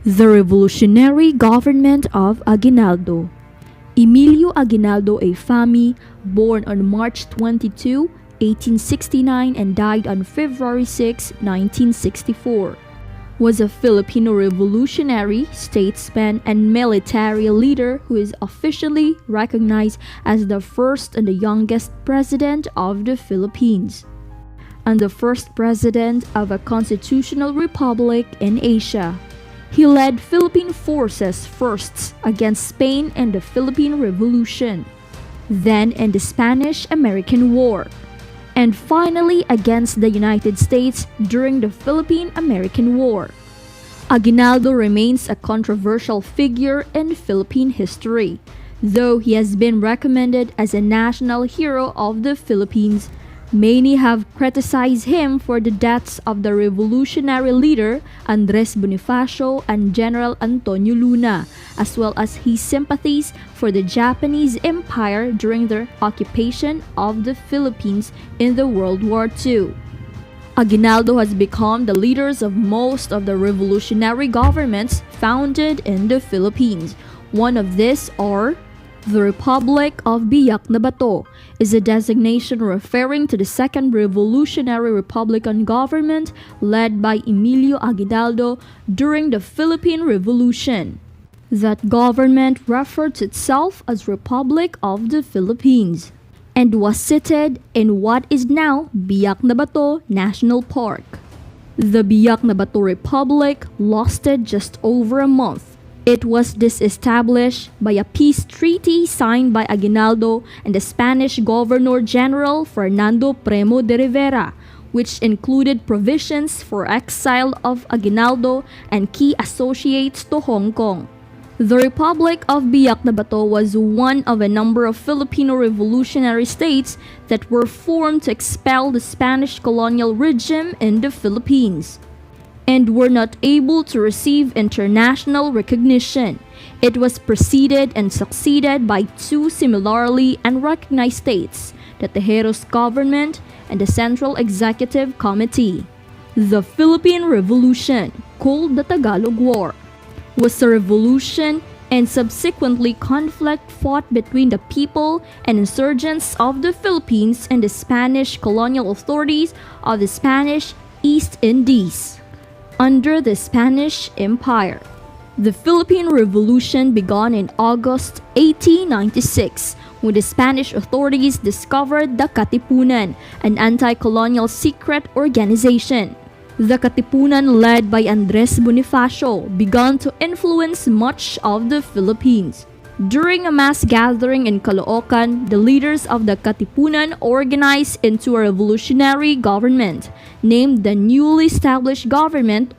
The revolutionary government of Aguinaldo. Emilio Aguinaldo a Fami, born on March 22, 1869 and died on February 6, 1964, was a Filipino revolutionary, statesman, and military leader who is officially recognized as the first and the youngest president of the Philippines, and the first president of a constitutional republic in Asia. He led Philippine forces first against Spain in the Philippine Revolution, then in the Spanish-American War, and finally against the United States during the Philippine-American War. Aguinaldo remains a controversial figure in Philippine history, though he has been recommended as a national hero of the Philippines. Many have criticized him for the deaths of the revolutionary leader Andres Bonifacio and General Antonio Luna, as well as his sympathies for the Japanese Empire during their occupation of the Philippines in the World War II. Aguinaldo has become the leaders of most of the revolutionary governments founded in the Philippines. One of these are the Republic of Biak-na-Bato is a designation referring to the second revolutionary republican government led by Emilio Aguinaldo during the Philippine Revolution. That government referred to itself as Republic of the Philippines and was seated in what is now Biak-na-Bato National Park. The Biak-na-Bato Republic lasted just over a month. It was disestablished by a peace treaty signed by Aguinaldo and the Spanish Governor-General Fernando Primo de Rivera, which included provisions for exile of Aguinaldo and key associates to Hong Kong. The Republic of Biak-na-Bato was one of a number of Filipino revolutionary states that were formed to expel the Spanish colonial regime in the Philippines, and were not able to receive international recognition. It was preceded and succeeded by two similarly unrecognized states, the Tejeros government and the Central Executive Committee. The Philippine Revolution, called the Tagalog War, was a revolution and subsequently conflict fought between the people and insurgents of the Philippines and the Spanish colonial authorities of the Spanish East Indies under the Spanish Empire. The Philippine Revolution began in August 1896 when the Spanish authorities discovered the Katipunan, an anti-colonial secret organization. The Katipunan, led by Andres Bonifacio, began to influence much of the Philippines. During a mass gathering in Caloocan, the leaders of the Katipunan organized into a revolutionary government, named the newly established government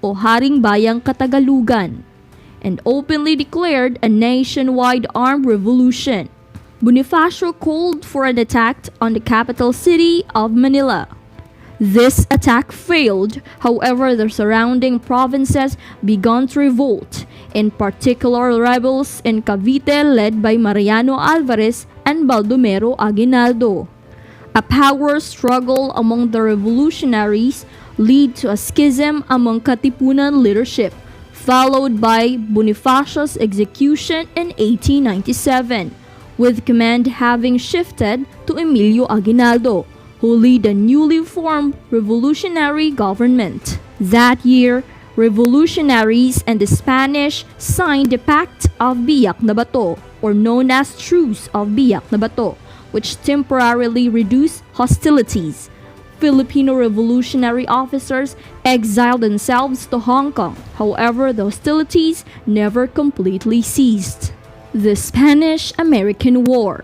o Haring Bayang Katagalugan, and openly declared a nationwide armed revolution. Bonifacio called for an attack on the capital city of Manila. This attack failed, however the surrounding provinces began to revolt, in particular rebels in Cavite led by Mariano Alvarez and Baldomero Aguinaldo. A power struggle among the revolutionaries led to a schism among Katipunan leadership, followed by Bonifacio's execution in 1897, with command having shifted to Emilio Aguinaldo, who led a newly formed revolutionary government. That year, revolutionaries and the Spanish signed the Pact of Biak-na-Bato, or known as Truce of Biak-na-Bato, which temporarily reduced hostilities. Filipino revolutionary officers exiled themselves to Hong Kong. However, the hostilities never completely ceased. The Spanish-American War.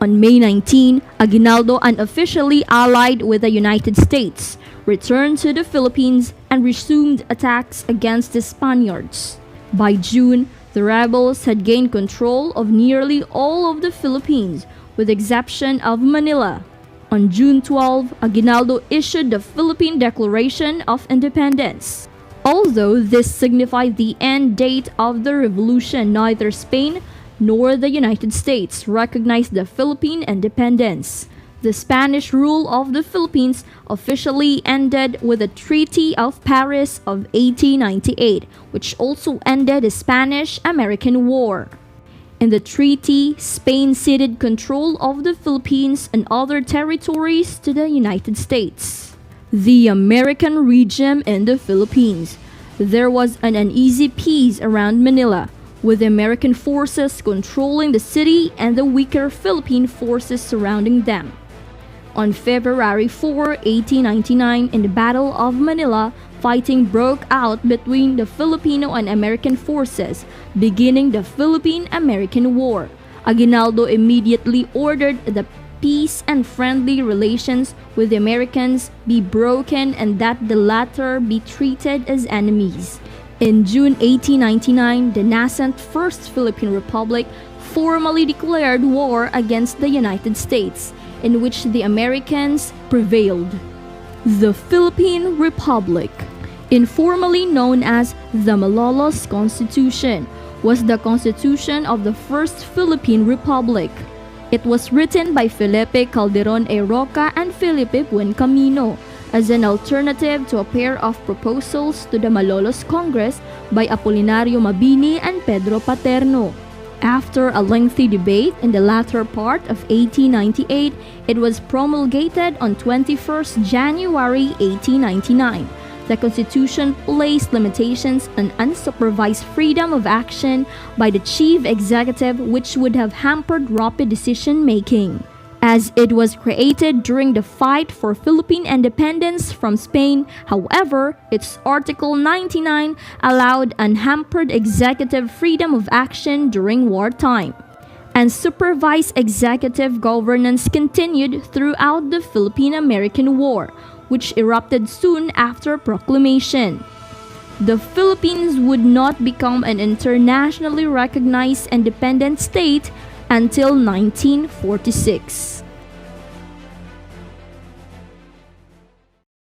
On May 19, Aguinaldo, unofficially allied with the United States, returned to the Philippines and resumed attacks against the Spaniards. By June, the rebels had gained control of nearly all of the Philippines, with the exception of Manila. On June 12, Aguinaldo issued the Philippine Declaration of Independence. Although this signified the end date of the revolution, neither Spain nor the United States recognized the Philippine independence. The Spanish rule of the Philippines officially ended with the Treaty of Paris of 1898, which also ended the Spanish-American War. In the treaty, Spain ceded control of the Philippines and other territories to the United States. The American regime in the Philippines. There was an uneasy peace around Manila, with the American forces controlling the city and the weaker Philippine forces surrounding them. On February 4, 1899, in the Battle of Manila, fighting broke out between the Filipino and American forces, beginning the Philippine-American War. Aguinaldo immediately ordered the peace and friendly relations with the Americans be broken and that the latter be treated as enemies. In June 1899, the nascent First Philippine Republic formally declared war against the United States, in which the Americans prevailed. The Philippine Republic, informally known as the Malolos Constitution, was the constitution of the First Philippine Republic. It was written by Felipe Calderon A. Roca and Felipe Buencamino as an alternative to a pair of proposals to the Malolos Congress by Apolinario Mabini and Pedro Paterno. After a lengthy debate in the latter part of 1898, it was promulgated on 21st January 1899. The Constitution placed limitations on unsupervised freedom of action by the chief executive, which would have hampered rapid decision-making. As it was created during the fight for Philippine independence from Spain, however, its Article 99 allowed unhampered executive freedom of action during wartime. And supervised executive governance continued throughout the Philippine-American War, which erupted soon after proclamation. The Philippines would not become an internationally recognized independent state until 1946.